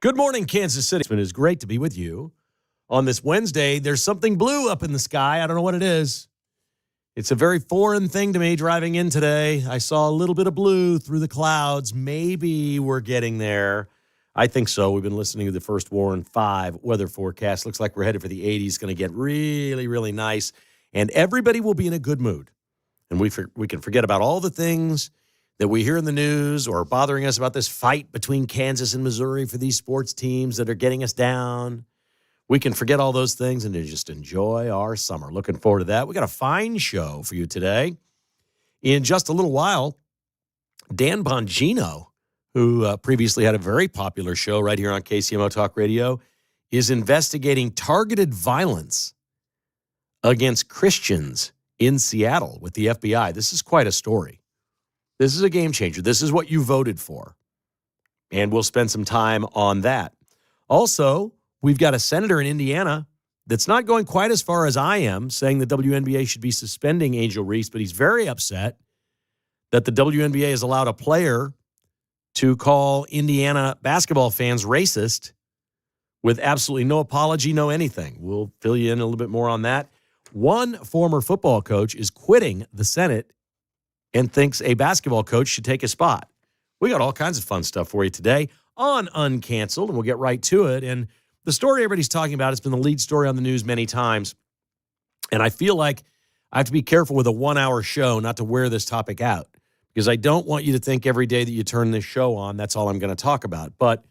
Good morning, Kansas City. It is great to be with you on this Wednesday. There's something blue up in the sky. I don't know what it is. It's a very foreign thing to me driving in today. I saw a little bit of blue through the clouds. Maybe we're getting there. I think so. We've been listening to the first Warren 5 weather forecast. Looks like we're headed for the 80s. It's going to get really, really nice. And everybody will be in a good mood. And we can forget about all the things that we hear in the news or bothering us about this fight between Kansas and Missouri for these sports teams that are getting us down. We can forget all those things and just enjoy our summer. Looking forward to that. We got a fine show for you today. In just a little while, Dan Bongino, who previously had a very popular show right here on KCMO Talk Radio, is investigating targeted violence against Christians in Seattle with the FBI. This is quite a story. This is a game changer. This is what you voted for. And we'll spend some time on that. Also, we've got a senator in Indiana that's not going quite as far as I am, saying the WNBA should be suspending Angel Reese, but he's very upset that the WNBA has allowed a player to call Indiana basketball fans racist with absolutely no apology, no anything. We'll fill you in a little bit more on that. One former football coach is quitting the Senate and thinks a basketball coach should take his spot. We got all kinds of fun stuff for you today on Uncanceled, and we'll get right to it. And the story everybody's talking about, it's been the lead story on the news many times. And I feel like I have to be careful with a 1-hour show not to wear this topic out, because I don't want you to think every day that you turn this show on, that's all I'm going to talk about. But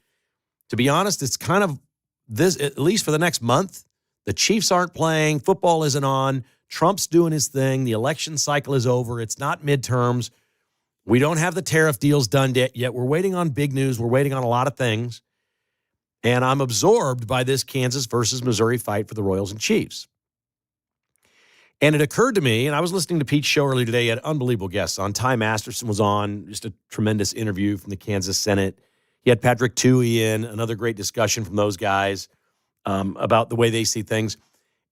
to be honest, it's kind of this, at least for the next month, the Chiefs aren't playing, football isn't on, Trump's doing his thing. The election cycle is over. It's not midterms. We don't have the tariff deals done yet. We're waiting on big news. We're waiting on a lot of things. And I'm absorbed by this Kansas versus Missouri fight for the Royals and Chiefs. And it occurred to me, and I was listening to Pete's show earlier today. He had unbelievable guests on. Ty Masterson was on, just a tremendous interview from the Kansas Senate. He had Patrick Tuohy in, another great discussion from those guys about the way they see things.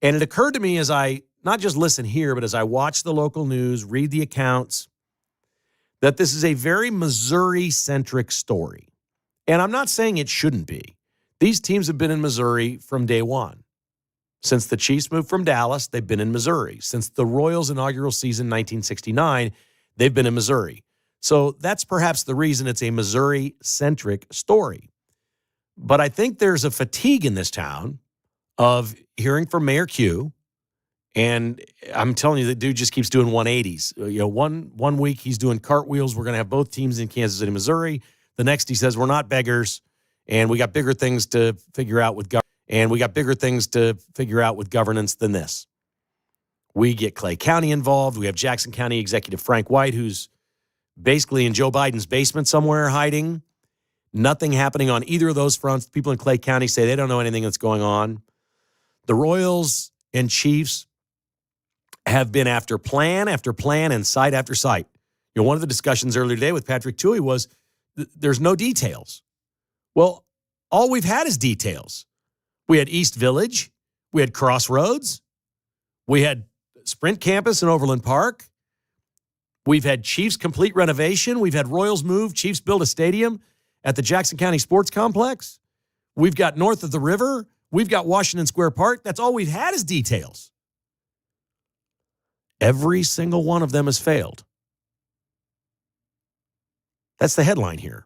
And it occurred to me as I not just listen here, but as I watch the local news, read the accounts, that this is a very Missouri-centric story. And I'm not saying it shouldn't be. These teams have been in Missouri from day one. Since the Chiefs moved from Dallas, they've been in Missouri. Since the Royals' inaugural season, 1969, they've been in Missouri. So that's perhaps the reason it's a Missouri-centric story. But I think there's a fatigue in this town of hearing from Mayor Q. And I'm telling you, the dude just keeps doing 180s. You know, one week he's doing cartwheels. We're going to have both teams in Kansas City, Missouri. The next he says we're not beggars, and we got bigger things to figure out with governance than this. We get Clay County involved. We have Jackson County Executive Frank White, who's basically in Joe Biden's basement somewhere hiding. Nothing happening on either of those fronts. People in Clay County say they don't know anything that's going on. The Royals and Chiefs have been after plan and site after site. You know, one of the discussions earlier today with Patrick Tuohy was there's no details. Well, all we've had is details. We had East Village. We had Crossroads. We had Sprint Campus in Overland Park. We've had Chiefs complete renovation. We've had Royals move. Chiefs build a stadium at the Jackson County Sports Complex. We've got north of the river. We've got Washington Square Park. That's all we've had is details. Every single one of them has failed. That's the headline here.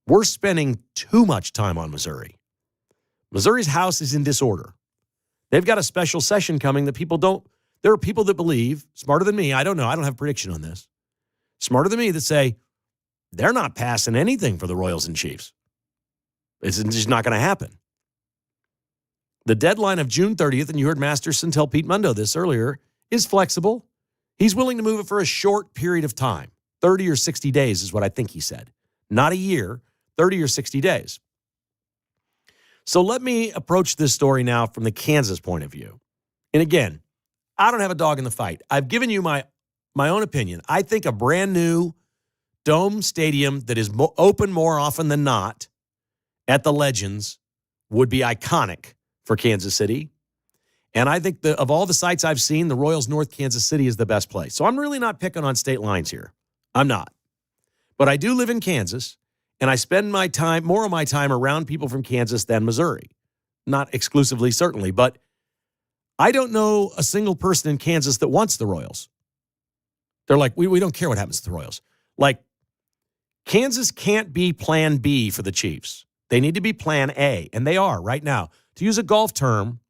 We're spending too much time on Missouri. Missouri's house is in disorder. They've got a special session coming that people don't. There are people that believe, smarter than me, I don't know, I don't have a prediction on this, smarter than me, that say they're not passing anything for the Royals and Chiefs. It's just not going to happen. The deadline of June 30th, and you heard Masterson tell Pete Mundo this earlier, is flexible. He's willing to move it for a short period of time. 30 or 60 days is what I think he said. Not a year, 30 or 60 days. So let me approach this story now from the Kansas point of view. And again, I don't have a dog in the fight. I've given you my own opinion. I think a brand new dome stadium that is open more often than not at the Legends would be iconic for Kansas City. And I think of all the sites I've seen, the Royals North Kansas City is the best place. So I'm really not picking on state lines here. I'm not. But I do live in Kansas, And I spend more of my time around people from Kansas than Missouri. Not exclusively, certainly, but I don't know a single person in Kansas that wants the Royals. They're like, we don't care what happens to the Royals. Like, Kansas can't be plan B for the Chiefs. They need to be plan A, and they are right now. To use a golf term,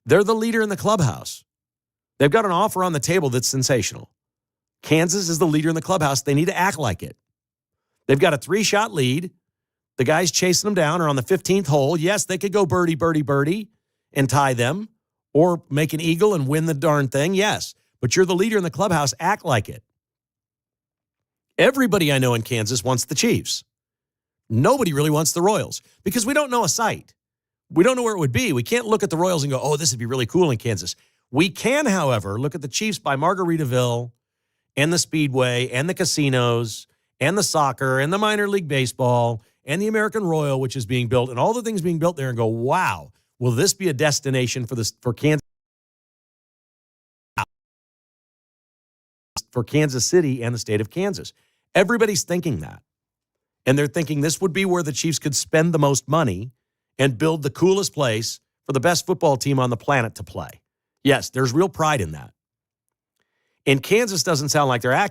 they're the leader in the clubhouse. They've got an offer on the table that's sensational. Kansas is the leader in the clubhouse. They need to act like it. They've got a 3-shot lead. The guys chasing them down are on the 15th hole. Yes, they could go birdie, birdie, birdie and tie them or make an eagle and win the darn thing. Yes, but you're the leader in the clubhouse. Act like it. Everybody I know in Kansas wants the Chiefs. Nobody really wants the Royals because we don't know a site. We don't know where it would be. We can't look at the Royals and go, oh, this would be really cool in Kansas. We can, however, look at the Chiefs by Margaritaville and the Speedway and the casinos and the soccer and the minor league baseball and the American Royal, which is being built, and all the things being built there and go, wow, will this be a destination for Kansas City and the state of Kansas? Everybody's thinking that. And they're thinking this would be where the Chiefs could spend the most money and build the coolest place for the best football team on the planet to play. Yes, there's real pride in that. And Kansas doesn't sound like they're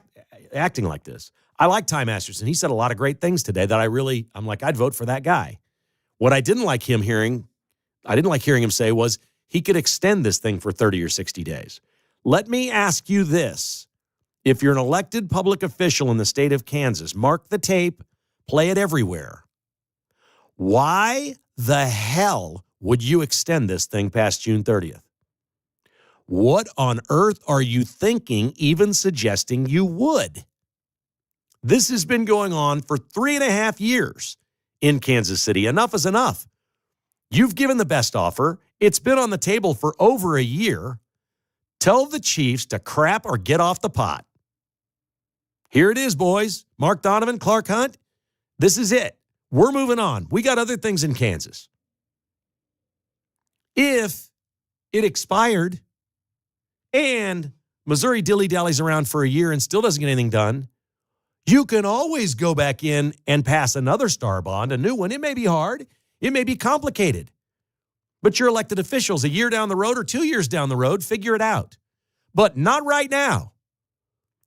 acting like this. I like Ty Masterson. He said a lot of great things today that I'm like, I'd vote for that guy. What I didn't like hearing him say was he could extend this thing for 30 or 60 days. Let me ask you this. If you're an elected public official in the state of Kansas, mark the tape, play it everywhere. Why the hell would you extend this thing past June 30th? What on earth are you thinking, even suggesting you would? This has been going on for 3.5 years in Kansas City. Enough is enough. You've given the best offer. It's been on the table for over a year. Tell the Chiefs to crap or get off the pot. Here it is, boys. Mark Donovan, Clark Hunt. This is it. We're moving on. We got other things in Kansas. If it expired and Missouri dilly-dallies around for a year and still doesn't get anything done, you can always go back in and pass another star bond, a new one. It may be hard. It may be complicated. But you're elected officials a year down the road or 2 years down the road, figure it out. But not right now.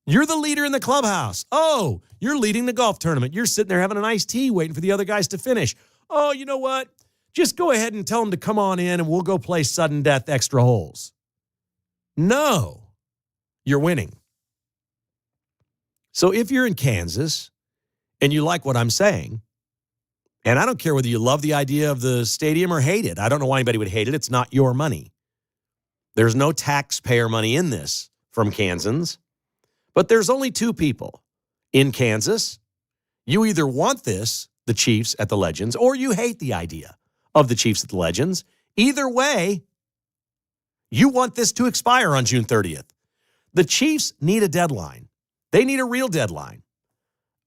You're the leader in the clubhouse. Oh, you're leading the golf tournament. You're sitting there having an iced tea waiting for the other guys to finish. Oh, you know what? Just go ahead and tell them to come on in and we'll go play sudden death extra holes. No, you're winning. So if you're in Kansas and you like what I'm saying, and I don't care whether you love the idea of the stadium or hate it. I don't know why anybody would hate it. It's not your money. There's no taxpayer money in this from Kansans. But there's only two people in Kansas. You either want this, the Chiefs at the Legends, or you hate the idea of the Chiefs at the Legends. Either way, you want this to expire on June 30th. The Chiefs need a deadline. They need a real deadline.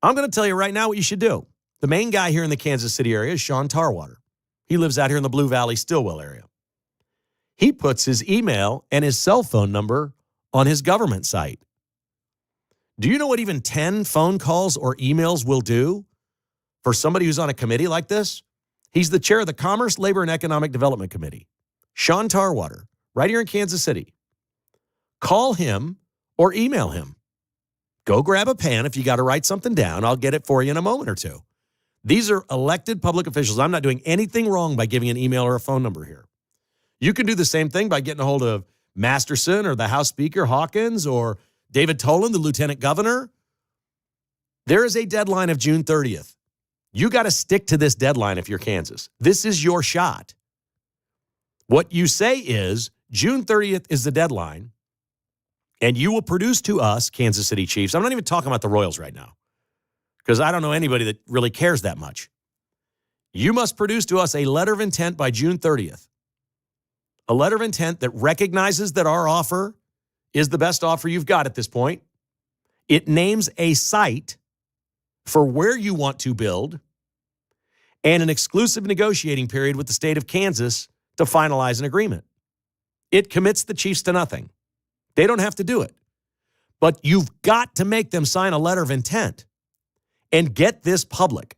I'm going to tell you right now what you should do. The main guy here in the Kansas City area is Sean Tarwater. He lives out here in the Blue Valley, Stillwell area. He puts his email and his cell phone number on his government site. Do you know what even 10 phone calls or emails will do for somebody who's on a committee like this? He's the chair of the Commerce, Labor, and Economic Development Committee. Sean Tarwater, right here in Kansas City. Call him or email him. Go grab a pen if you got to write something down. I'll get it for you in a moment or two. These are elected public officials. I'm not doing anything wrong by giving an email or a phone number here. You can do the same thing by getting a hold of Masterson or the House Speaker Hawkins or David Tolan, the Lieutenant Governor. There is a deadline of June 30th. You got to stick to this deadline if you're Kansas. This is your shot. What you say is June 30th is the deadline, and you will produce to us, Kansas City Chiefs. I'm not even talking about the Royals right now because I don't know anybody that really cares that much. You must produce to us a letter of intent by June 30th. A letter of intent that recognizes that our offer is the best offer you've got at this point. It names a site for where you want to build and an exclusive negotiating period with the state of Kansas to finalize an agreement. It commits the Chiefs to nothing. They don't have to do it. But you've got to make them sign a letter of intent and get this public.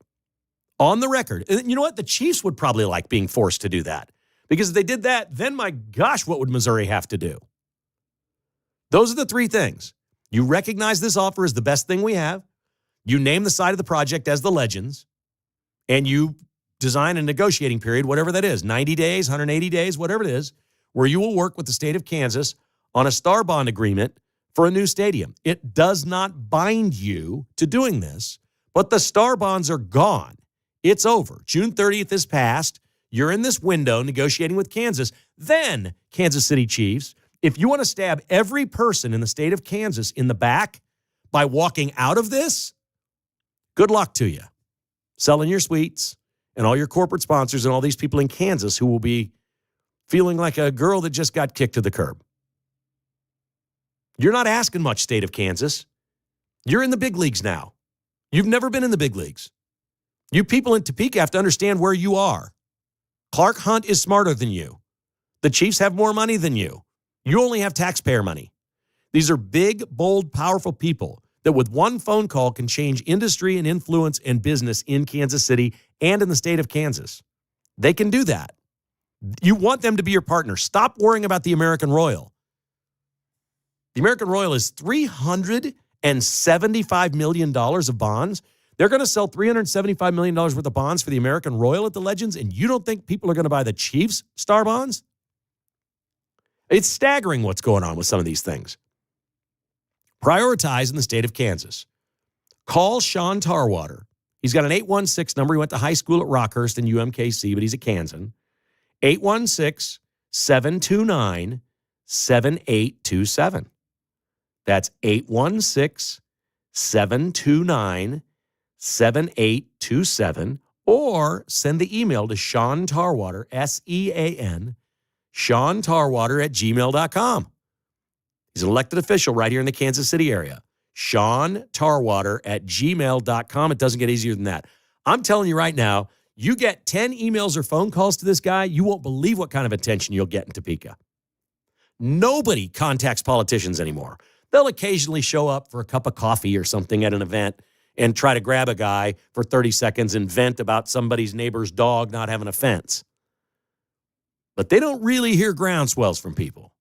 on the record. And you know what? The Chiefs would probably like being forced to do that. Because if they did that, then my gosh, what would Missouri have to do? Those are the three things. You recognize this offer as the best thing we have. You name the side of the project as the Legends. And you design a negotiating period, whatever that is, 90 days, 180 days, whatever it is, where you will work with the state of Kansas on a star bond agreement for a new stadium. It does not bind you to doing this, but the star bonds are gone. It's over. June 30th is passed. You're in this window negotiating with Kansas. Then, Kansas City Chiefs, if you want to stab every person in the state of Kansas in the back by walking out of this, good luck to you. Selling your suites and all your corporate sponsors and all these people in Kansas who will be feeling like a girl that just got kicked to the curb. You're not asking much, state of Kansas. You're in the big leagues now. You've never been in the big leagues. You people in Topeka have to understand where you are. Clark Hunt is smarter than you. The Chiefs have more money than you. You only have taxpayer money. These are big, bold, powerful people that with one phone call can change industry and influence and business in Kansas City and in the state of Kansas. They can do that. You want them to be your partner. Stop worrying about the American Royal. The American Royal is $375 million of bonds. They're going to sell $375 million worth of bonds for the American Royal at the Legends, and you don't think people are going to buy the Chiefs star bonds? It's staggering what's going on with some of these things. Prioritize in the state of Kansas. Call Sean Tarwater. He's got an 816 number. He went to high school at Rockhurst and UMKC, but he's a Kansan. 816-729-7827. That's 816-729-7827. Or send the email to Sean Tarwater, SEAN, Sean Tarwater at gmail.com. He's an elected official right here in the Kansas City area. Sean Tarwater at gmail.com. It doesn't get easier than that. I'm telling you right now, you get 10 emails or phone calls to this guy, you won't believe what kind of attention you'll get in Topeka. Nobody contacts politicians anymore. They'll occasionally show up for a cup of coffee or something at an event and try to grab a guy for 30 seconds and vent about somebody's neighbor's dog not having a fence. But they don't really hear groundswells from people.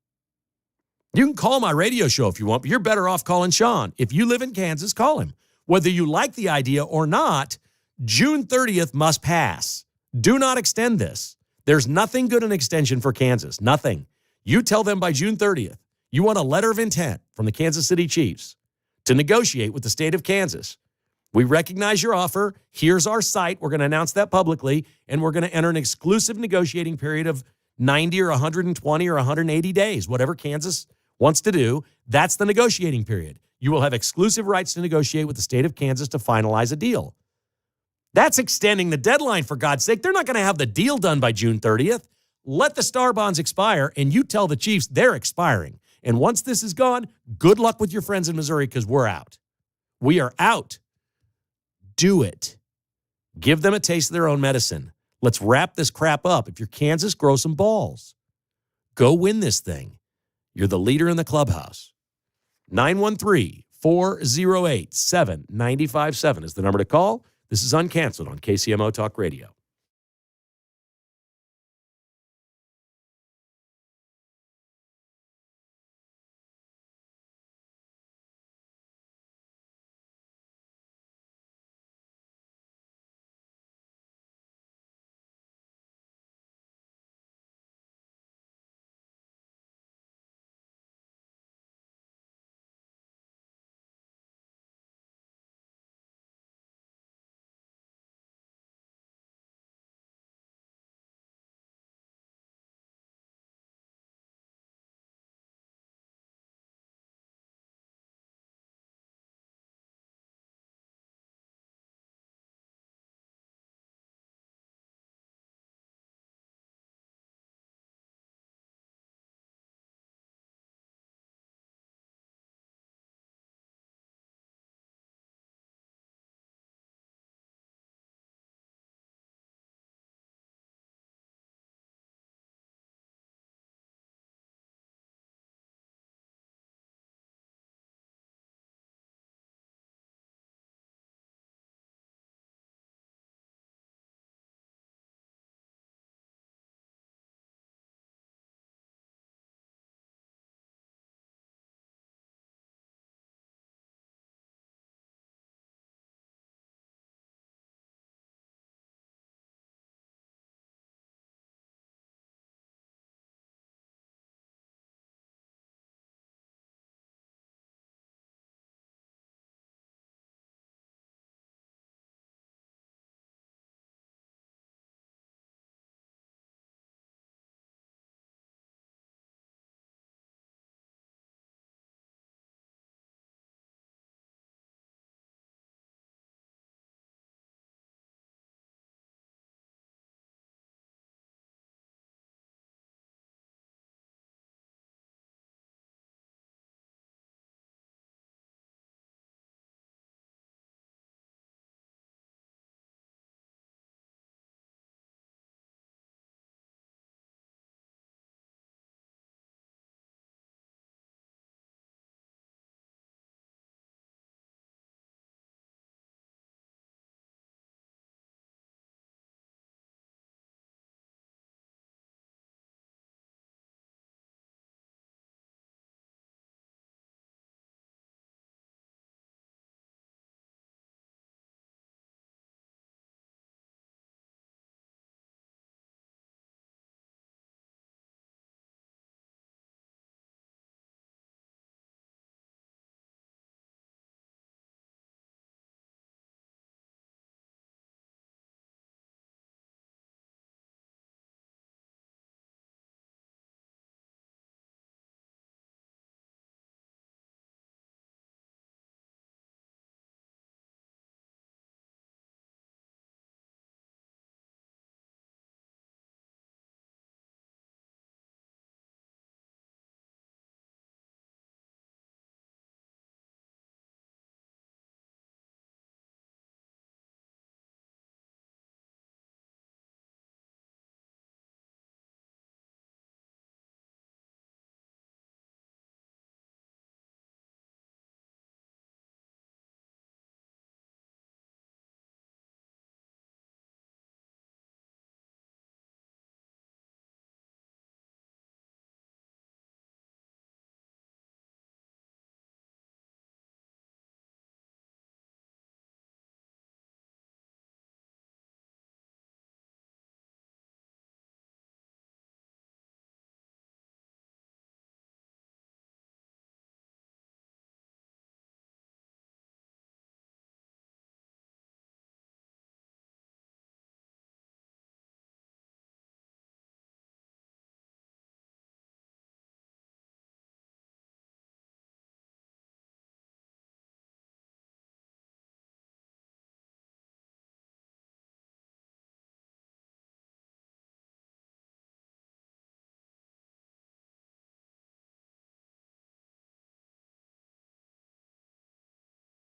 You can call my radio show if you want, but you're better off calling Sean. If you live in Kansas, call him. Whether you like the idea or not, June 30th must pass. Do not extend this. There's nothing good in extension for Kansas. Nothing. You tell them by June 30th, you want a letter of intent from the Kansas City Chiefs to negotiate with the state of Kansas. We recognize your offer. Here's our site. We're going to announce that publicly, and we're going to enter an exclusive negotiating period of 90 or 120 or 180 days, whatever Kansas wants to do. That's the negotiating period. You will have exclusive rights to negotiate with the state of Kansas to finalize a deal. That's extending the deadline, for God's sake. They're not going to have the deal done by June 30th. Let the star bonds expire, and you tell the Chiefs they're expiring. And once this is gone, good luck with your friends in Missouri, because we're out. We are out. Do it. Give them a taste of their own medicine. Let's wrap this crap up. If you're Kansas, grow some balls. Go win this thing. You're the leader in the clubhouse. 913-408-7957 is the number to call. This is Uncanceled on KCMO Talk Radio.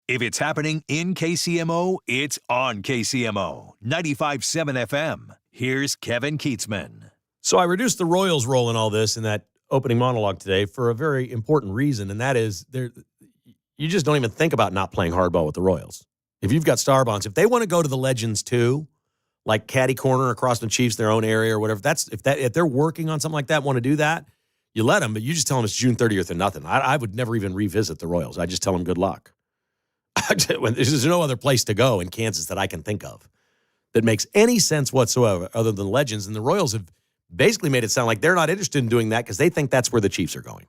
If it's happening in KCMO, it's on KCMO 95.7 FM. Here's Kevin Kietzman. So I reduced the Royals' role in all this in that opening monologue today for a very important reason, and that is you just don't even think about not playing hardball with the Royals. If you've got star bonds, if they want to go to the Legends too, like caddy corner across the Chiefs, their own area or whatever, if they're working on something like that, want to do that, you let them, but you just tell them it's June 30th or nothing. I would never even revisit the Royals. I just tell them good luck. There's no other place to go in Kansas that I can think of that makes any sense whatsoever other than Legends. And the Royals have basically made it sound like they're not interested in doing that because they think that's where the Chiefs are going.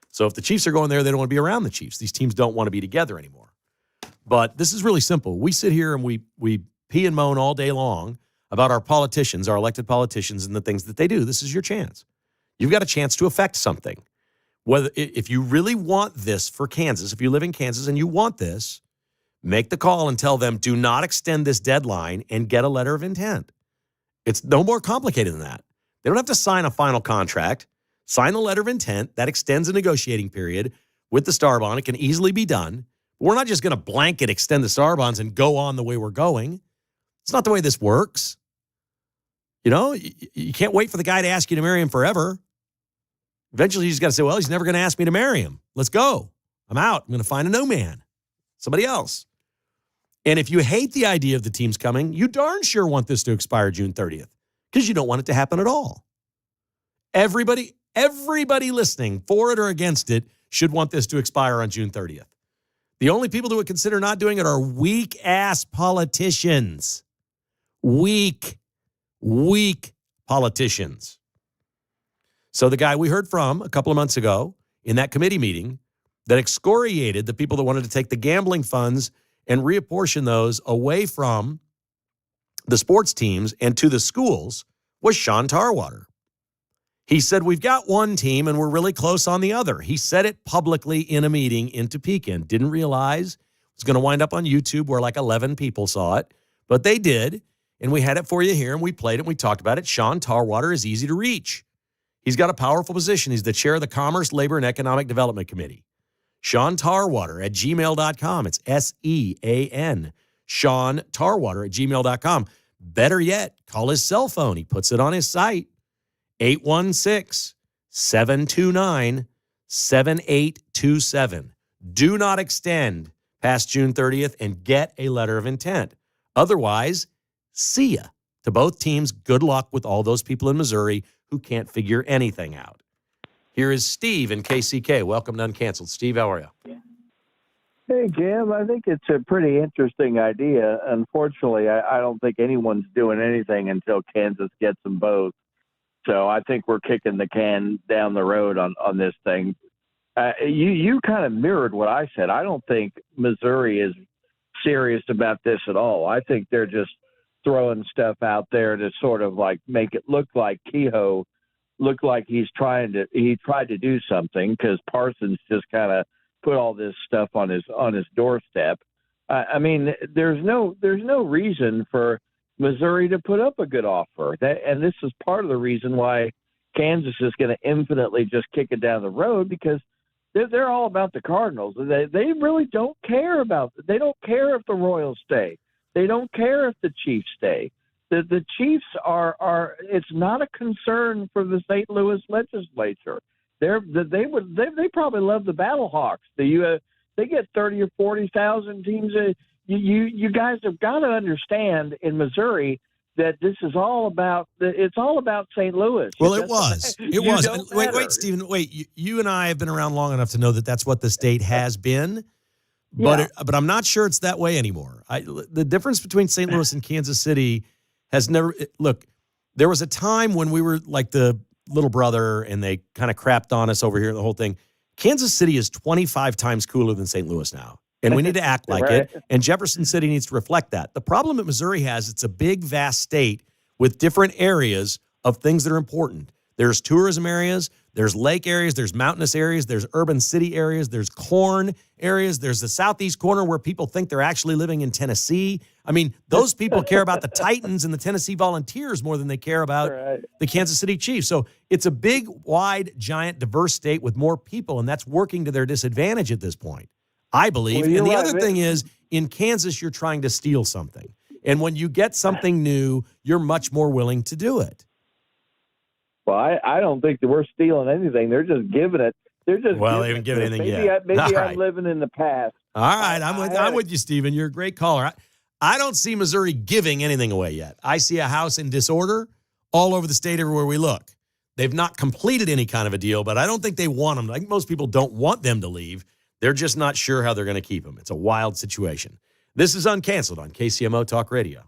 So if the Chiefs are going there, they don't want to be around the Chiefs. These teams don't want to be together anymore. But this is really simple. We sit here and we pee and moan all day long about our politicians, our elected politicians, and the things that they do. This is your chance. You've got a chance to affect something. Whether if you really want this for Kansas, if you live in Kansas and you want this, make the call and tell them, do not extend this deadline and get a letter of intent. It's no more complicated than that. They don't have to sign a final contract. Sign the letter of intent. That extends a negotiating period with the star bond. It can easily be done. But we're not just going to blanket extend the star bonds and go on the way we're going. It's not the way this works. You know, you can't wait for the guy to ask you to marry him forever. Eventually, you just got to say, well, he's never going to ask me to marry him. Let's go. I'm out. I'm going to find a no man, somebody else. And if you hate the idea of the teams coming, you darn sure want this to expire June 30th because you don't want it to happen at all. Everybody listening, for it or against it, should want this to expire on June 30th. The only people that would consider not doing it are weak-ass politicians. Weak politicians. So the guy we heard from a couple of months ago in that committee meeting that excoriated the people that wanted to take the gambling funds and reapportion those away from the sports teams and to the schools was Sean Tarwater. He said, we've got one team and we're really close on the other. He said it publicly in a meeting in Topeka. Didn't realize it was going to wind up on YouTube where like 11 people saw it, but they did. And we had it for you here and we played it and we talked about it. Sean Tarwater is easy to reach. He's got a powerful position. He's the chair of the Commerce, Labor, and Economic Development Committee. Sean Tarwater at gmail.com. It's SEAN. Sean Tarwater at gmail.com. Better yet, call his cell phone. He puts it on his site. 816-729-7827. Do not extend past June 30th and get a letter of intent. Otherwise, see ya. To both teams, good luck with all those people in Missouri who can't figure anything out. Here is Steve in KCK. Welcome to Uncanceled. Steve, how are you? Hey, Jim. I think it's a pretty interesting idea. Unfortunately, I don't think anyone's doing anything until Kansas gets them both. So I think we're kicking the can down the road on this thing. You kind of mirrored what I said. I don't think Missouri is serious about this at all. I think they're just throwing stuff out there to sort of like make it look like Kehoe looked like he tried to do something because Parsons just kind of put all this stuff on his doorstep. I mean, there's no reason for Missouri to put up a good offer. And this is part of the reason why Kansas is going to infinitely just kick it down the road because they're all about the Cardinals. They really don't care they don't care if the Royals stay. They don't care if the Chiefs stay. The Chiefs are it's not a concern for the St. Louis legislature. They probably love the Battlehawks. They get 30 or 40,000 teams. You guys have got to understand in Missouri that this is all about St. Louis. Well, it was. Wait, Stephen. You and I have been around long enough to know that that's what the state has been. But I'm not sure it's that way anymore. The difference between St. Louis and Kansas City has never – look, there was a time when we were like the little brother and they kind of crapped on us over here, the whole thing. Kansas City is 25 times cooler than St. Louis now, and we need to act like right. it, and Jefferson City needs to reflect that. The problem that Missouri has, it's a big, vast state with different areas of things that are important. There's tourism areas, there's lake areas, there's mountainous areas, there's urban city areas, there's corn areas, there's the southeast corner where people think they're actually living in Tennessee. I mean, those people care about the Titans and the Tennessee Volunteers more than they care about the Kansas City Chiefs. So it's a big, wide, giant, diverse state with more people, and that's working to their disadvantage at this point. I believe. Well, you're And the right. other thing is, in Kansas, you're trying to steal something. And when you get something new, you're much more willing to do it. Well, I don't think that we're stealing anything. They're just giving it. They're just Well, they giving haven't it given to us. anything Maybe yet. maybe All I'm right. living in the past. All right. I I'm with you, Stephen. You're a great caller. I don't see Missouri giving anything away yet. I see a house in disorder all over the state everywhere we look. They've not completed any kind of a deal, but I don't think they want them. I think most people don't want them to leave. They're just not sure how they're going to keep them. It's a wild situation. This is Uncanceled on KCMO Talk Radio.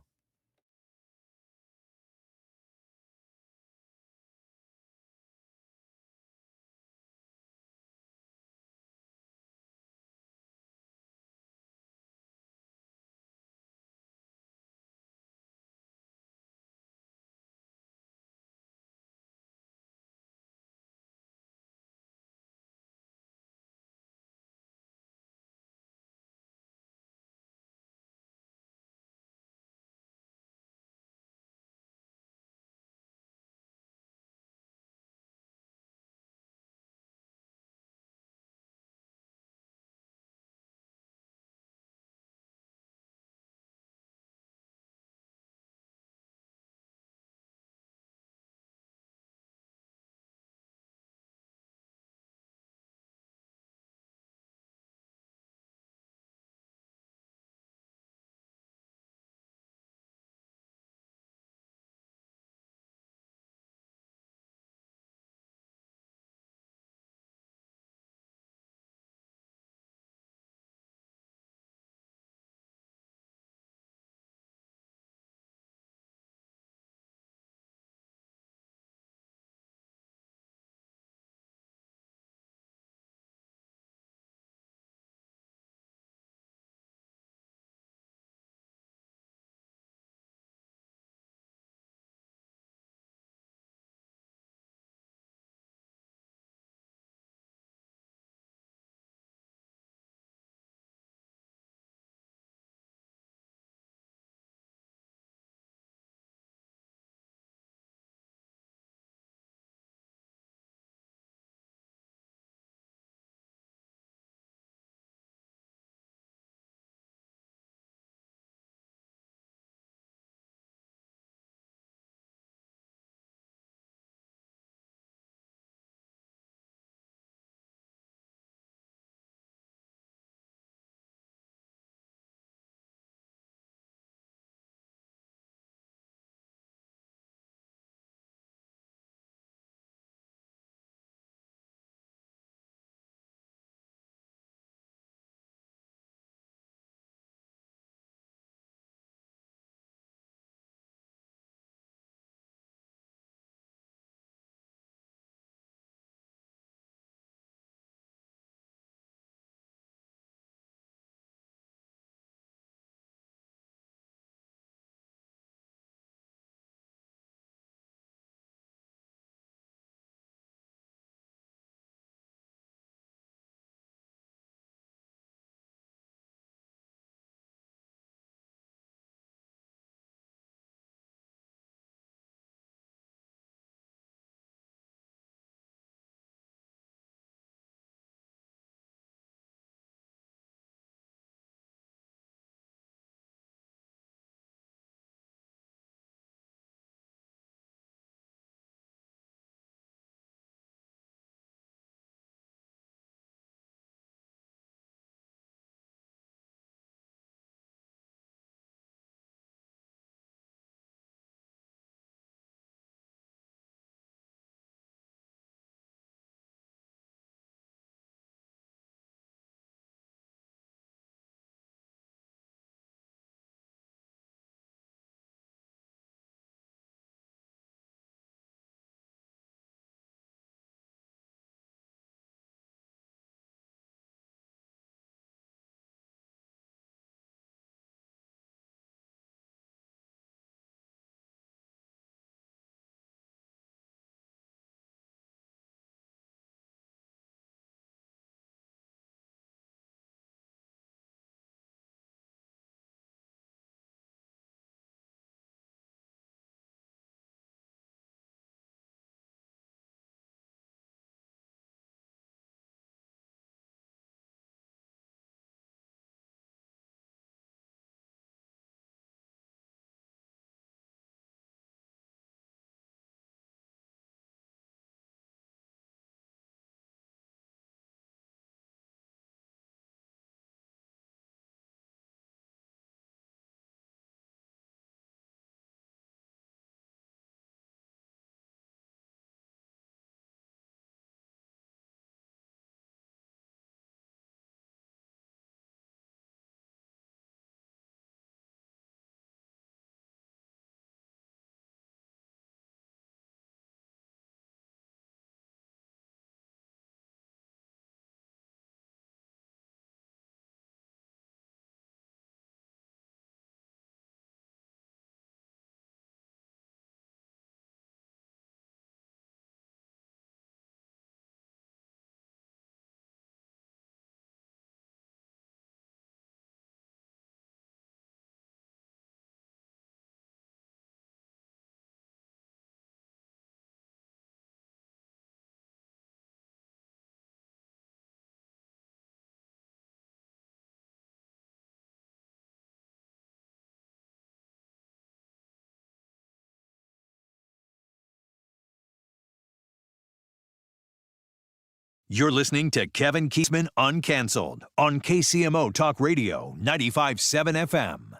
You're listening to Kevin Kietzman Uncanceled on KCMO Talk Radio 95.7 FM.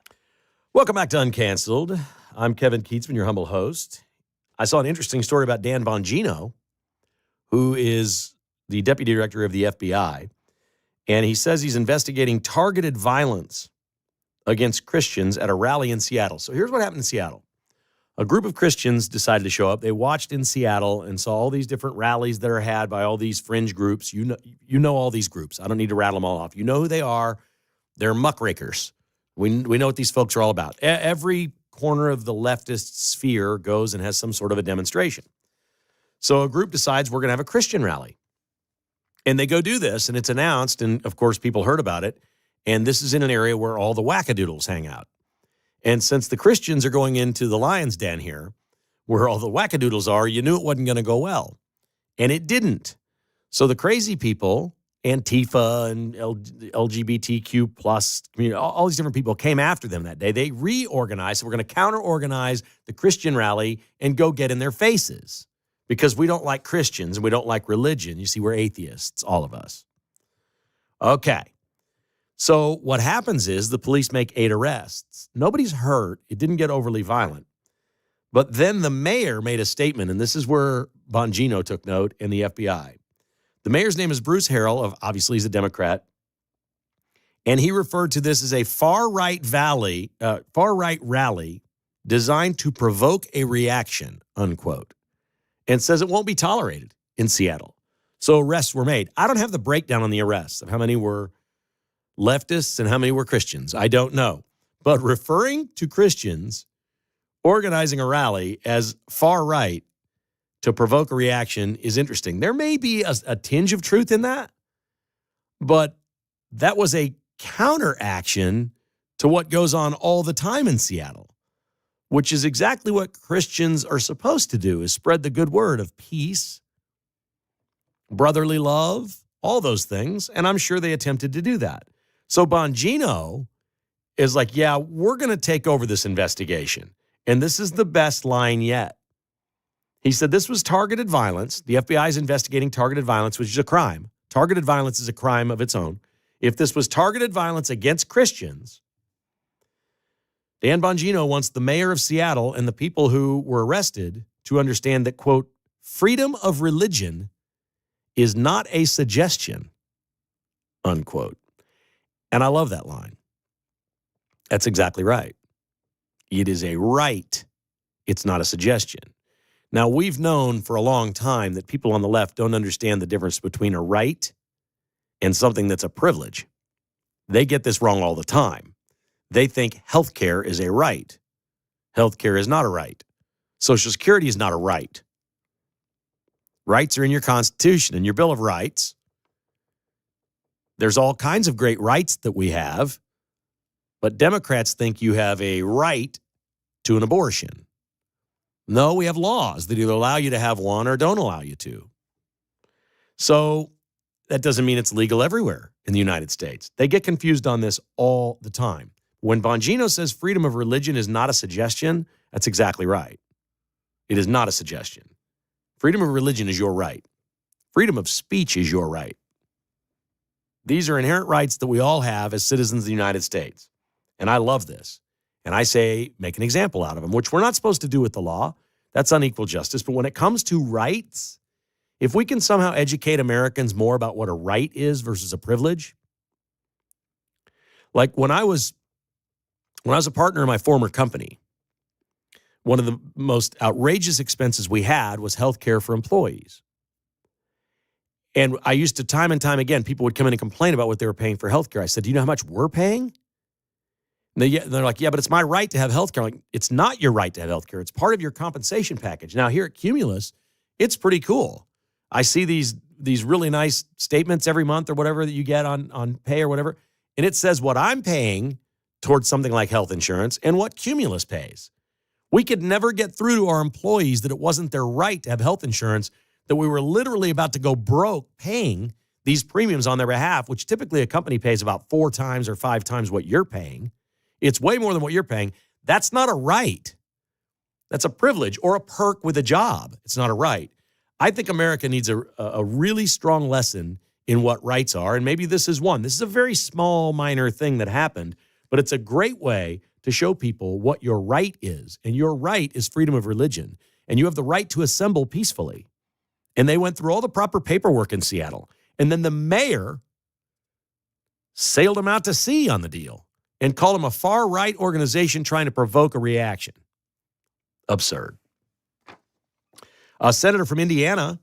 Welcome back to Uncanceled. I'm Kevin Kietzman, your humble host. I saw an interesting story about Dan Bongino, who is the deputy director of the FBI, and he says he's investigating targeted violence against Christians at a rally in Seattle. So here's what happened in Seattle. A group of Christians decided to show up. They watched in Seattle and saw all these different rallies that are had by all these fringe groups. You know all these groups. I don't need to rattle them all off. You know who they are. They're muckrakers. We know what these folks are all about. Every corner of the leftist sphere goes and has some sort of a demonstration. So a group decides we're going to have a Christian rally. And they go do this, and it's announced, and of course people heard about it. And this is in an area where all the wackadoodles hang out. And since the Christians are going into the lion's den here, where all the wackadoodles are, you knew it wasn't going to go well. And it didn't. So the crazy people, Antifa and LGBTQ plus community, all these different people came after them that day. They reorganized. So we're going to counter-organize the Christian rally and go get in their faces because we don't like Christians and we don't like religion. You see, we're atheists, all of us. Okay. So what happens is the police make 8 arrests. Nobody's hurt. It didn't get overly violent. But then the mayor made a statement, and this is where Bongino took note in the FBI. The mayor's name is Bruce Harrell. Obviously, he's a Democrat. And he referred to this as a far-right rally designed to provoke a reaction, unquote, and says it won't be tolerated in Seattle. So arrests were made. I don't have the breakdown on the arrests of how many were leftists and how many were Christians. I don't know. But referring to Christians organizing a rally as far right to provoke a reaction is interesting. There may be a tinge of truth in that, but that was a counteraction to what goes on all the time in Seattle, which is exactly what Christians are supposed to do, is spread the good word of peace, brotherly love, all those things. And I'm sure they attempted to do that. So Bongino is like, yeah, we're going to take over this investigation. And this is the best line yet. He said this was targeted violence. The FBI is investigating targeted violence, which is a crime. Targeted violence is a crime of its own. If this was targeted violence against Christians, Dan Bongino wants the mayor of Seattle and the people who were arrested to understand that, quote, freedom of religion is not a suggestion, unquote. And I love that line. That's exactly right. It is a right. It's not a suggestion. Now, we've known for a long time that people on the left don't understand the difference between a right and something that's a privilege. They get this wrong all the time. They think healthcare is a right. Healthcare is not a right. Social Security is not a right. Rights are in your Constitution and your Bill of Rights. There's all kinds of great rights that we have, but Democrats think you have a right to an abortion. No, we have laws that either allow you to have one or don't allow you to. So that doesn't mean it's legal everywhere in the United States. They get confused on this all the time. When Bongino says freedom of religion is not a suggestion, that's exactly right. It is not a suggestion. Freedom of religion is your right. Freedom of speech is your right. These are inherent rights that we all have as citizens of the United States. And I love this. And I say, make an example out of them, which we're not supposed to do with the law. That's unequal justice. But when it comes to rights, if we can somehow educate Americans more about what a right is versus a privilege. Like when I was a partner in my former company, one of the most outrageous expenses we had was health care for employees. And I used to, time and time again, people would come in and complain about what they were paying for health care. I said, do you know how much we're paying? And they're like, yeah, but it's my right to have health care. Like, it's not your right to have health care. It's part of your compensation package. Now, here at Cumulus, it's pretty cool. I see these really nice statements every month or whatever that you get on pay or whatever. And it says what I'm paying towards something like health insurance and what Cumulus pays. We could never get through to our employees that it wasn't their right to have health insurance, that we were literally about to go broke paying these premiums on their behalf, which typically a company pays about 4 times or 5 times what you're paying. It's way more than what you're paying. That's not a right. That's a privilege or a perk with a job. It's not a right. I think America needs a really strong lesson in what rights are, and maybe this is one. This is a very small, minor thing that happened, but it's a great way to show people what your right is, and your right is freedom of religion, and you have the right to assemble peacefully. And they went through all the proper paperwork in Seattle, and then the mayor sailed him out to sea on the deal and called him a far-right organization trying to provoke a reaction. Absurd. A senator from Indiana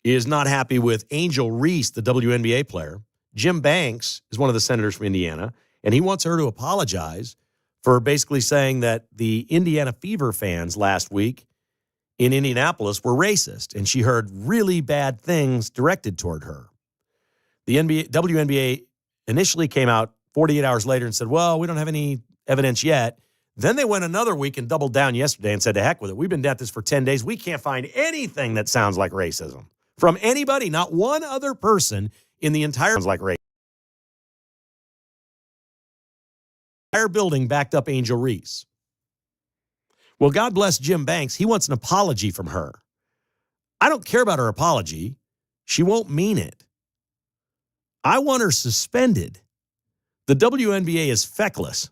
is not happy with Angel Reese, the WNBA player. Jim Banks is one of the senators from Indiana, and he wants her to apologize for basically saying that the Indiana Fever fans last week in Indianapolis were racist, and she heard really bad things directed toward her. The WNBA initially came out 48 hours later and said, well, we don't have any evidence yet. Then they went another week and doubled down yesterday and said, to heck with it. We've been at this for 10 days. We can't find anything that sounds like racism from anybody, not one other person in the entire building backed up Angel Reese. Well, God bless Jim Banks. He wants an apology from her. I don't care about her apology. She won't mean it. I want her suspended. The WNBA is feckless.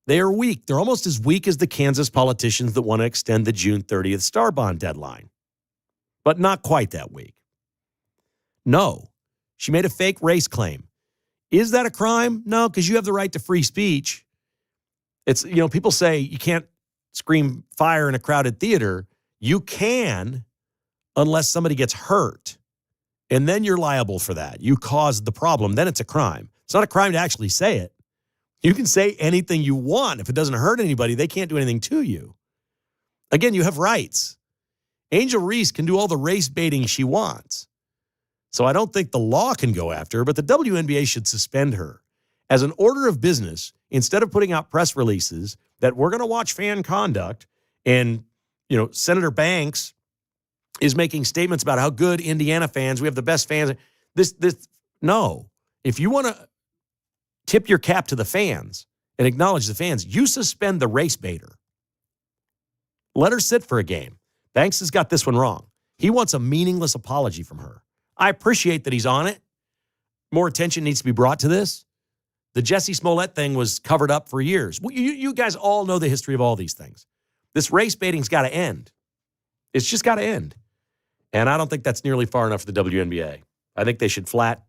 They are weak. They're almost as weak as the Kansas politicians that want to extend the June 30th star bond deadline, but not quite that weak. No, she made a fake race claim. Is that a crime? No, because you have the right to free speech. It's, people say you can't scream fire in a crowded theater. You can, unless somebody gets hurt. And then you're liable for that. You caused the problem. Then it's a crime. It's not a crime to actually say it. You can say anything you want. If it doesn't hurt anybody, they can't do anything to you. Again, you have rights. Angel Reese can do all the race baiting she wants. So I don't think the law can go after her, but the WNBA should suspend her. As an order of business, instead of putting out press releases that we're going to watch fan conduct, and Senator Banks is making statements about how good Indiana fans, we have the best fans. No. If you want to tip your cap to the fans and acknowledge the fans, you suspend the race baiter. Let her sit for a game. Banks has got this one wrong. He wants a meaningless apology from her. I appreciate that he's on it. More attention needs to be brought to this. The Jussie Smollett thing was covered up for years. You guys all know the history of all these things. This race baiting's got to end. It's just got to end. And I don't think that's nearly far enough for the WNBA. I think they should flat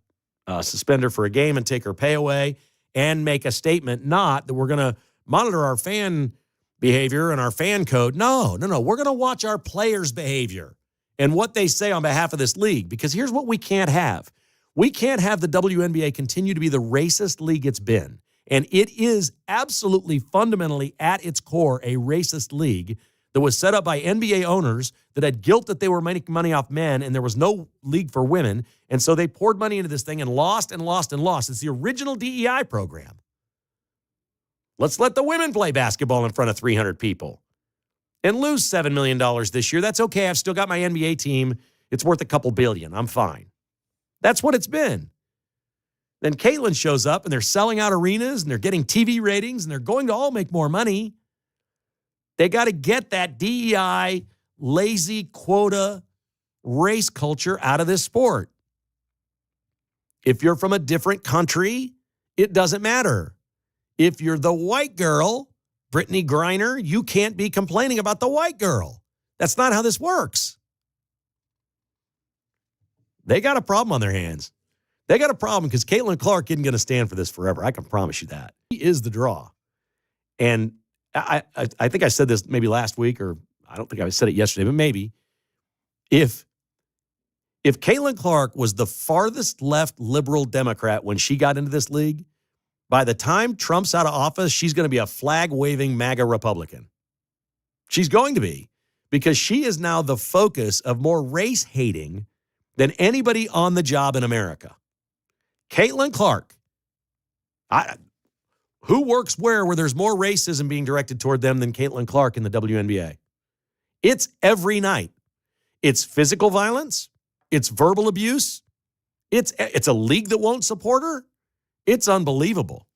suspend her for a game and take her pay away and make a statement, not that we're going to monitor our fan behavior and our fan code. No. We're going to watch our players' behavior and what they say on behalf of this league, because here's what we can't have. We can't have the WNBA continue to be the racist league it's been. And it is absolutely fundamentally at its core a racist league that was set up by NBA owners that had guilt that they were making money off men and there was no league for women. And so they poured money into this thing and lost and lost and lost. It's the original DEI program. Let's let the women play basketball in front of 300 people and lose $7 million this year. That's okay. I've still got my NBA team. It's worth a couple billion. I'm fine. That's what it's been. Then Caitlyn shows up and they're selling out arenas and they're getting TV ratings and they're going to all make more money. They got to get that DEI, lazy quota, race culture out of this sport. If you're from a different country, it doesn't matter. If you're the white girl, Brittany Griner, you can't be complaining about the white girl. That's not how this works. They got a problem on their hands. They got a problem because Caitlin Clark isn't going to stand for this forever. I can promise you that. He is the draw. And I think I said this maybe last week, or I don't think I said it yesterday, but maybe. If Caitlin Clark was the farthest left liberal Democrat when she got into this league, by the time Trump's out of office, she's going to be a flag-waving MAGA Republican. She's going to be, because she is now the focus of more race-hating than anybody on the job in America. Caitlin Clark. Who works where there's more racism being directed toward them than Caitlin Clark in the WNBA? It's every night. It's physical violence. It's verbal abuse. It's a league that won't support her. It's unbelievable.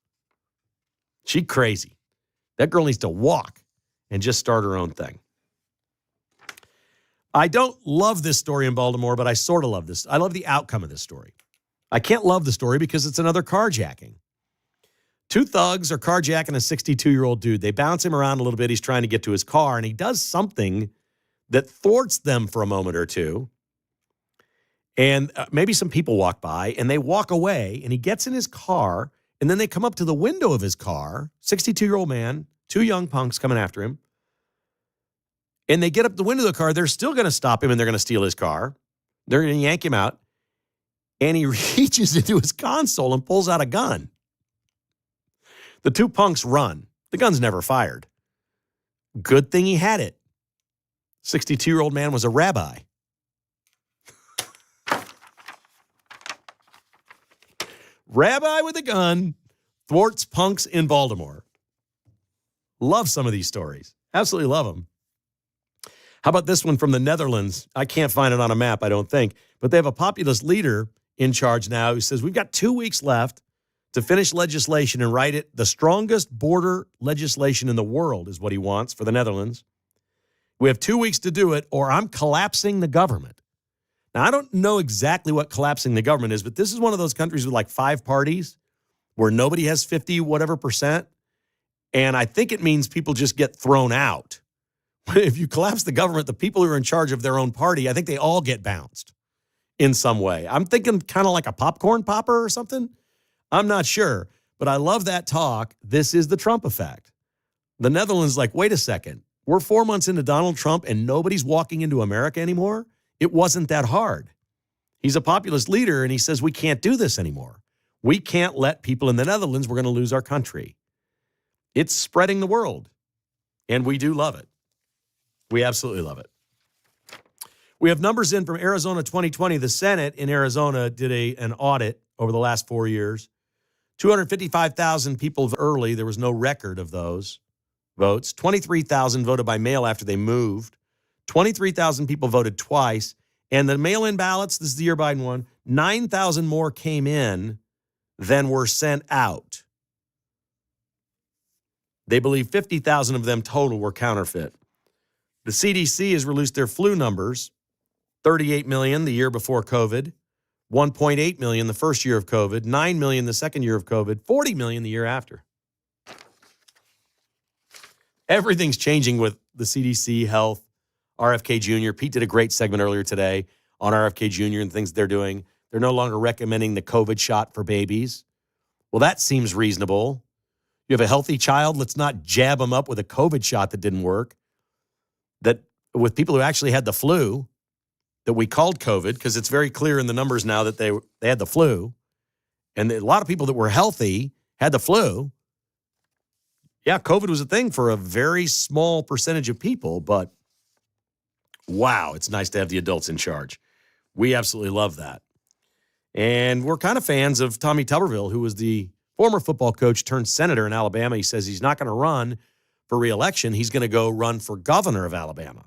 She crazy. That girl needs to walk and just start her own thing. I don't love this story in Baltimore, but I sort of love this. I love the outcome of this story. I can't love the story because it's another carjacking. Two thugs are carjacking a 62-year-old dude. They bounce him around a little bit. He's trying to get to his car, and he does something that thwarts them for a moment or two. And maybe some people walk by, and they walk away, and he gets in his car, and then they come up to the window of his car, 62-year-old man, two young punks coming after him. And they get up the window of the car. They're still going to stop him, and they're going to steal his car. They're going to yank him out. And he reaches into his console and pulls out a gun. The two punks run. The gun's never fired. Good thing he had it. 62-year-old man was a rabbi. Rabbi with a gun thwarts punks in Baltimore. Love some of these stories. Absolutely love them. How about this one from the Netherlands? I can't find it on a map, I don't think. But they have a populist leader in charge now who says, we've got 2 weeks left to finish legislation and write it. The strongest border legislation in the world is what he wants for the Netherlands. We have 2 weeks to do it, or I'm collapsing the government. Now, I don't know exactly what collapsing the government is, but this is one of those countries with like 5 parties where nobody has 50 whatever percent. And I think it means people just get thrown out. If you collapse the government, the people who are in charge of their own party, I think they all get bounced in some way. I'm thinking kind of like a popcorn popper or something. I'm not sure, but I love that talk. This is the Trump effect. The Netherlands is like, wait a second. We're 4 months into Donald Trump and nobody's walking into America anymore. It wasn't that hard. He's a populist leader and he says, we can't do this anymore. We can't let people in the Netherlands, we're going to lose our country. It's spreading the world, and we do love it. We absolutely love it. We have numbers in from Arizona 2020. The Senate in Arizona did an audit over the last 4 years. 255,000 people early. There was no record of those votes. 23,000 voted by mail after they moved. 23,000 people voted twice. And the mail-in ballots, this is the year Biden won, 9,000 more came in than were sent out. They believe 50,000 of them total were counterfeit. The CDC has released their flu numbers. 38 million the year before COVID. 1.8 million the first year of COVID, 9 million the second year of COVID, 40 million the year after. Everything's changing with the CDC, health, RFK Jr. Pete did a great segment earlier today on RFK Jr. and things they're doing. They're no longer recommending the COVID shot for babies. Well, that seems reasonable. You have a healthy child, let's not jab them up with a COVID shot that didn't work. That with people who actually had the flu, that we called COVID, because it's very clear in the numbers now that they had the flu. And a lot of people that were healthy had the flu. Yeah, COVID was a thing for a very small percentage of people, but wow, it's nice to have the adults in charge. We absolutely love that. And we're kind of fans of Tommy Tuberville, who was the former football coach turned senator in Alabama. He says he's not going to run for re-election. He's going to go run for governor of Alabama.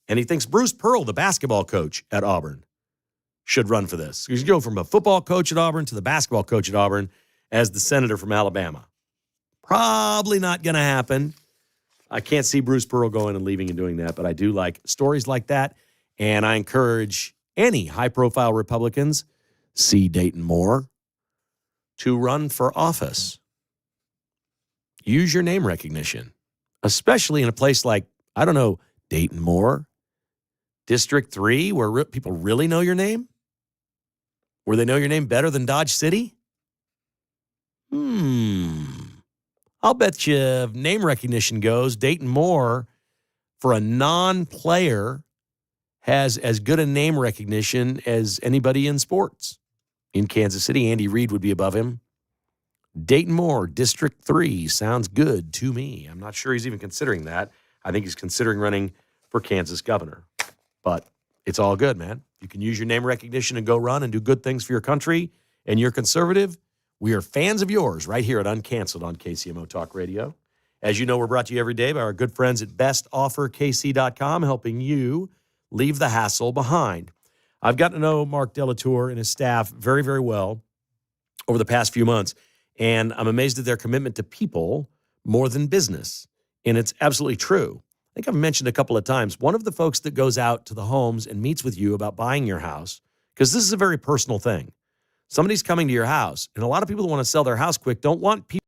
And he thinks Bruce Pearl, the basketball coach at Auburn, should run for this. He's going from a football coach at Auburn to the basketball coach at Auburn as the senator from Alabama. Probably not going to happen. I can't see Bruce Pearl going and leaving and doing that, but I do like stories like that. And I encourage any high-profile Republicans, see Dayton Moore, to run for office. Use your name recognition, especially in a place like, I don't know, Dayton Moore, District 3, where people really know your name? Where they know your name better than Dodge City? I'll bet you name recognition goes, Dayton Moore, for a non-player, has as good a name recognition as anybody in sports. In Kansas City, Andy Reid would be above him. Dayton Moore, District 3, sounds good to me. I'm not sure he's even considering that. I think he's considering running for Kansas governor. But it's all good, man. You can use your name recognition and go run and do good things for your country, and you're conservative. We are fans of yours right here at Uncanceled on KCMO Talk Radio. As you know, we're brought to you every day by our good friends at bestofferkc.com, helping you leave the hassle behind. I've gotten to know Mark Delatour and his staff very, very well over the past few months, and I'm amazed at their commitment to people more than business. And it's absolutely true. think I've mentioned a couple of times, one of the folks that goes out to the homes and meets with you about buying your house, because this is a very personal thing. Somebody's coming to your house, and a lot of people that want to sell their house quick don't want people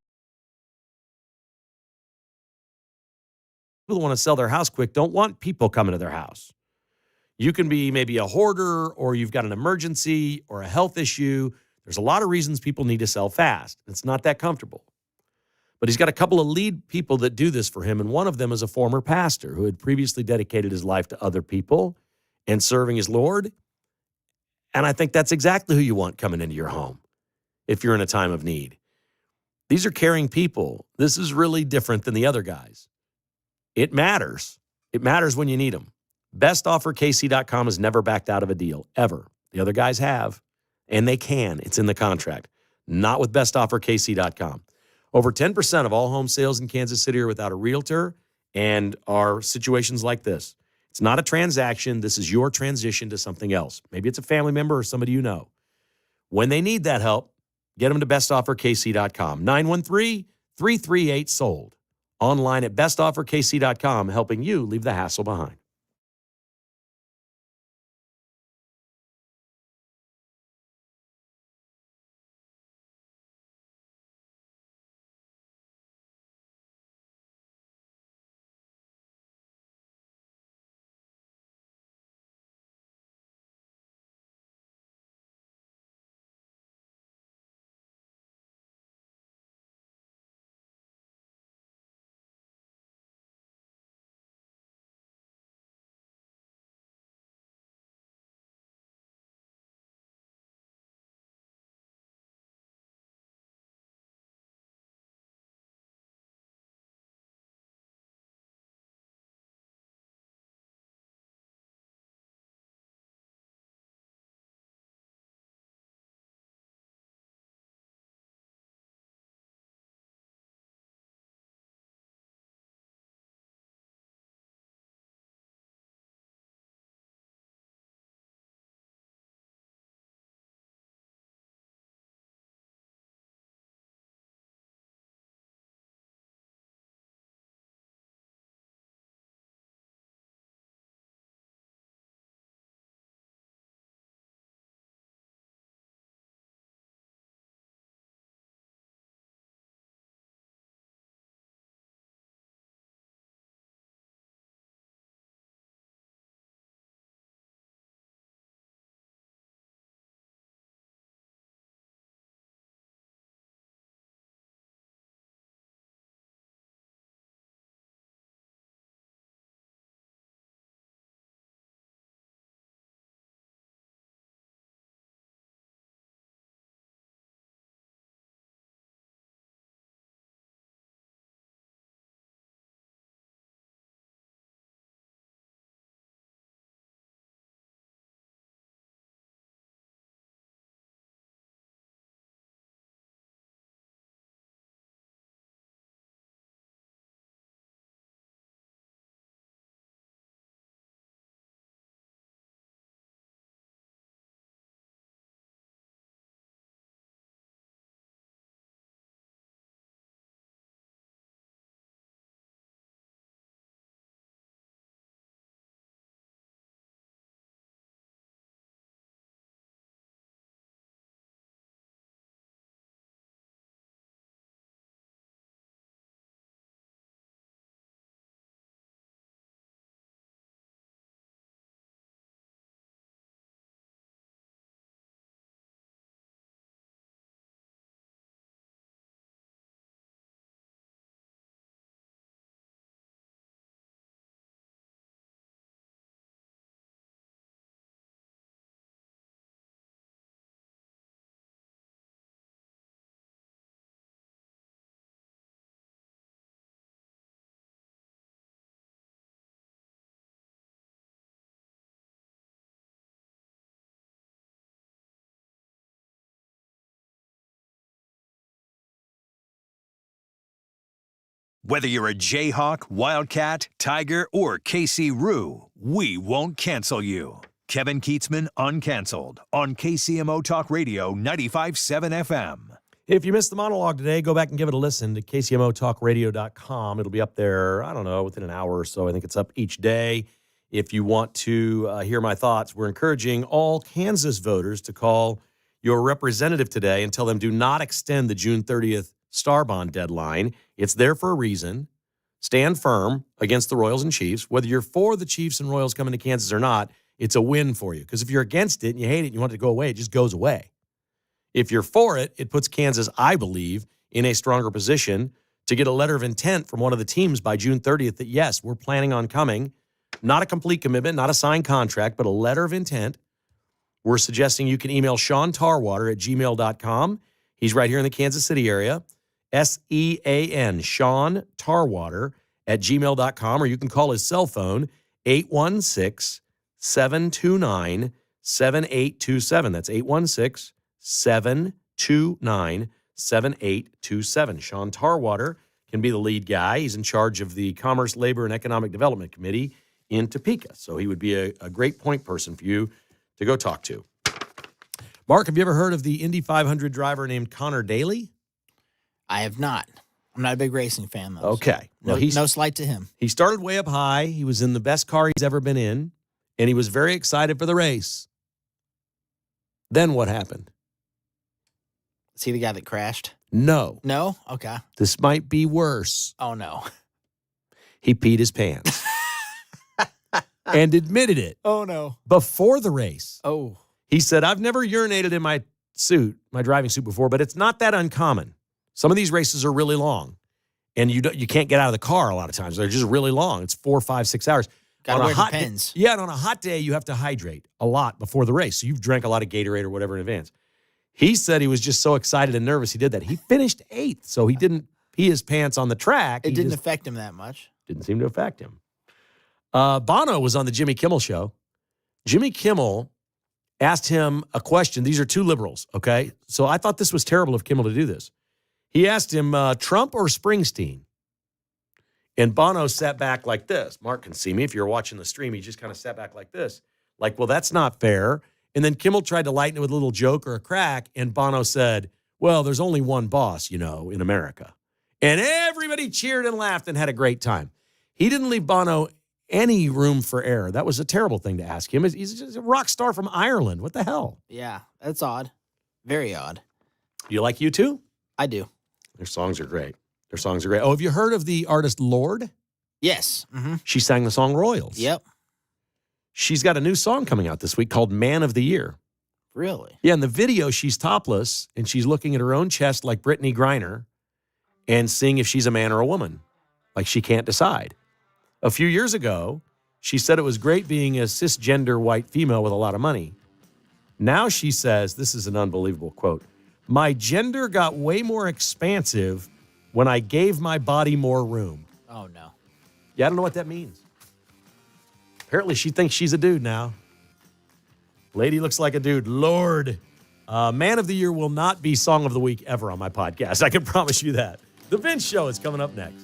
who want to sell their house quick don't want people coming to their house. You can be maybe a hoarder, or you've got an emergency or a health issue. There's a lot of reasons people need to sell fast. It's not that comfortable. But he's got a couple of lead people that do this for him, and one of them is a former pastor who had previously dedicated his life to other people and serving his Lord. And I think that's exactly who you want coming into your home if you're in a time of need. These are caring people. This is really different than the other guys. It matters. It matters when you need them. BestOfferKC.com has never backed out of a deal, ever. The other guys have, and they can. It's in the contract. Not with BestOfferKC.com. Over 10% of all home sales in Kansas City are without a realtor and are situations like this. It's not a transaction. This is your transition to something else. Maybe it's a family member or somebody you know. When they need that help, get them to BestOfferKC.com. 913-338-SOLD. Online at BestOfferKC.com, helping you leave the hassle behind. Whether you're a Jayhawk, Wildcat, Tiger, or KC Roo, we won't cancel you. Kevin Kietzman, Uncanceled, on KCMO Talk Radio 95.7 FM. If you missed the monologue today, go back and give it a listen to KCMOtalkradio.com. It'll be up there, I don't know, within an hour or so. I think it's up each day. If you want to hear my thoughts, we're encouraging all Kansas voters to call your representative today and tell them do not extend the June 30th Star Bond deadline. It's there for a reason. Stand firm against the Royals and Chiefs. Whether you're for the Chiefs and Royals coming to Kansas or not, it's a win for you. Because if you're against it and you hate it and you want it to go away, it just goes away. If you're for it, it puts Kansas, I believe, in a stronger position to get a letter of intent from one of the teams by June 30th that, yes, we're planning on coming. Not a complete commitment, not a signed contract, but a letter of intent. We're suggesting you can email Sean Tarwater at gmail.com. He's right here in the Kansas City area. SEAN, Sean Tarwater at gmail.com, or you can call his cell phone, 816-729-7827. That's 816-729-7827. Sean Tarwater can be the lead guy. He's in charge of the Commerce, Labor, and Economic Development Committee in Topeka. So he would be a great point person for you to go talk to. Mark, have you ever heard of the Indy 500 driver named Connor Daly? I have not. I'm not a big racing fan, though. Okay. So no slight to him. He started way up high. He was in the best car he's ever been in, and he was very excited for the race. Then what happened? Is he the guy that crashed? No. No? Okay. This might be worse. Oh, no. He peed his pants. And admitted it. Oh, no. Before the race. Oh. He said, I've never urinated in my suit, my driving suit before, but it's not that uncommon. Some of these races are really long, and you can't get out of the car a lot of times. They're just really long. It's 4, 5, 6 hours. Gotta wear depends. Yeah, and on a hot day, you have to hydrate a lot before the race. So you've drank a lot of Gatorade or whatever in advance. He said he was just so excited and nervous he did that. He finished 8th, so he didn't pee his pants on the track. It didn't affect him that much. Didn't seem to affect him. Bono was on the Jimmy Kimmel show. Jimmy Kimmel asked him a question. These are two liberals, okay? So I thought this was terrible of Kimmel to do this. He asked him, Trump or Springsteen? And Bono sat back like this. Mark can see me. If you're watching the stream, he just kind of sat back like this. Like, well, that's not fair. And then Kimmel tried to lighten it with a little joke or a crack, and Bono said, well, there's only one boss, in America. And everybody cheered and laughed and had a great time. He didn't leave Bono any room for error. That was a terrible thing to ask him. He's just a rock star from Ireland. What the hell? Yeah, that's odd. Very odd. You like U2? I do. Their songs are great. Oh, have you heard of the artist Lorde? Yes. Mm-hmm. She sang the song Royals. Yep. She's got a new song coming out this week called Man of the Year. Really? Yeah, in the video, she's topless, and she's looking at her own chest like Brittany Griner and seeing if she's a man or a woman. Like she can't decide. A few years ago, she said it was great being a cisgender white female with a lot of money. Now she says, this is an unbelievable quote, my gender got way more expansive when I gave my body more room. Oh, no. Yeah, I don't know what that means. Apparently she thinks she's a dude now. Lady looks like a dude. Lord. Man of the Year will not be Song of the Week ever on my podcast. I can promise you that. The Vince Show is coming up next.